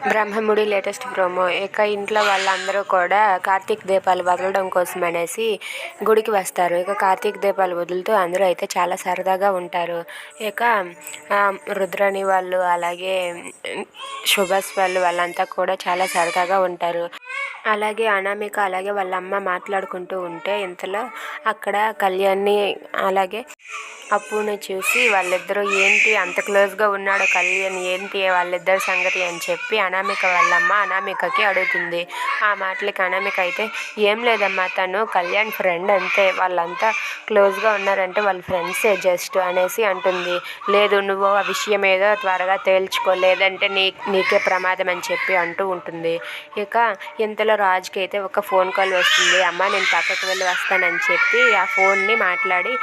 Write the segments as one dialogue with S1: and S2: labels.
S1: Brahmamudi latest promo. ఇక ఇంట్లో వాళ్ళందరూ కూడా కార్తీక దీపాలు వదలడం కోసం అనేసి గుడికి వస్తారు. ఇక కార్తీక దీపాలు వదులుతూ అందరూ అయితే చాలా సరదాగా ఉంటారు. ఇక రుద్రాణి వాళ్ళు అలాగే శుభాస్ వాళ్ళంతా కూడా చాలా సరదాగా ఉంటారు. అలాగే అనామిక అలాగే వాళ్ళ అమ్మ మాట్లాడుకుంటూ ఉంటే ఇంతలో అక్కడ కళ్యాణ్ని అలాగే అప్పుని చూసి వాళ్ళిద్దరూ ఏంటి అంత క్లోజ్గా ఉన్నాడు కళ్యాణ్, ఏంటి వాళ్ళిద్దరి సంగతి అని చెప్పి అనామిక వాళ్ళమ్మ అనామికకి అడుగుతుంది. ఆ మాటలకి అనామిక అయితే ఏం లేదమ్మా, తను కళ్యాణ్ ఫ్రెండ్ అంతే, వాళ్ళంతా క్లోజ్గా ఉన్నారంటే వాళ్ళ ఫ్రెండ్సే జస్ట్ అనేసి అంటుంది. లేదు, నువ్వు ఆ విషయం ఏదో త్వరగా తేల్చుకో, లేదంటే నీకే ప్రమాదం అని చెప్పి అంటూ ఉంటుంది. ఇక ఇంతలో రాజుకి అయితే ఒక ఫోన్ కాల్ వస్తుంది. అమ్మ నేను పక్కకు వెళ్ళి వస్తానని చెప్పి ఆ ఫోన్ని మాట్లాడి,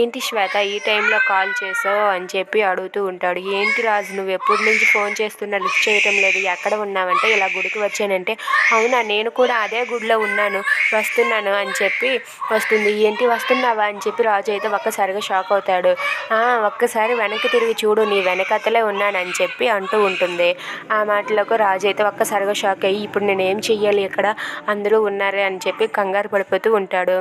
S1: ఏంటి శ్వేత ఈ టైంలో కాల్ చేసావు అని చెప్పి అడుగుతూ ఉంటాడు. ఏంటి రాజు, నువ్వు ఎప్పటి నుంచి ఫోన్ చేస్తున్నా లిఫ్ట్ చేయటం లేదు, ఎక్కడ ఉన్నావంటే ఇలా గుడికి వచ్చానంటే, అవునా నేను కూడా అదే గుడిలో ఉన్నాను, వస్తున్నాను అని చెప్పి వస్తుంది. ఏంటి వస్తున్నావా అని చెప్పి రాజు అయితే ఒక్కసారిగా షాక్ అవుతాడు. ఒక్కసారి వెనక్కి తిరిగి చూడు, నీ వెనకతలే ఉన్నానని చెప్పి అంటూ ఉంటుంది. ఆ మాటలకు రాజు అయితే ఒక్కసారిగా షాక్ అయ్యి ఇప్పుడు నేను ఏం చెయ్యాలి, ఇక్కడ అందరూ ఉన్నారే అని చెప్పి కంగారు పడిపోతూ ఉంటాడు.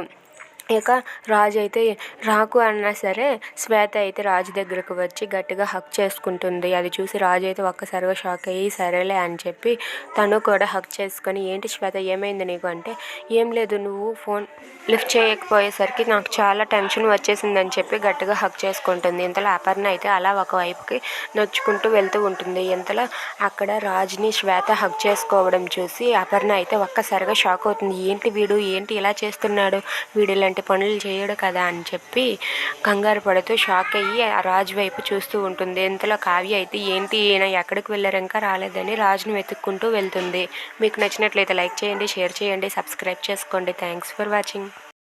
S1: ఇక రాజు అయితే రాకు అన్నా సరే శ్వేత అయితే రాజు దగ్గరకు వచ్చి గట్టిగా హక్ చేసుకుంటుంది. అది చూసి రాజు అయితే ఒక్కసారిగా షాక్ అయ్యి సరేలే అని చెప్పి తను కూడా హక్ చేసుకొని, ఏంటి శ్వేత ఏమైంది నీకు అంటే, ఏం లేదు, నువ్వు ఫోన్ లిఫ్ట్ చేయకపోయేసరికి నాకు చాలా టెన్షన్ వచ్చేసిందని చెప్పి గట్టిగా హక్ చేసుకుంటుంది. ఇంతలో అపర్ణ అయితే అలా ఒకవైపుకి నొచ్చుకుంటూ వెళ్తూ ఉంటుంది. ఇంతలో అక్కడ రాజుని శ్వేత హక్ చేసుకోవడం చూసి అపర్ణ అయితే ఒక్కసారిగా షాక్ అవుతుంది. ఏంటి వీడు, ఏంటి ఇలా చేస్తున్నాడు, వీడు ఇలాంటి పనులు చేయడు కదా అని చెప్పి కంగారు పడుతూ షాక్ అయ్యి ఆ రాజు వైపు చూస్తూ ఉంటుంది. ఇంతలో కావ్య అయితే ఏంటి ఈయన ఎక్కడికి వెళ్ళారు ఇంకా రాలేదని రాజుని వెతుక్కుంటూ వెళ్తుంది. మీకు నచ్చినట్లయితే లైక్ చేయండి, షేర్ చేయండి, సబ్స్క్రైబ్ చేసుకోండి. Thanks for watching.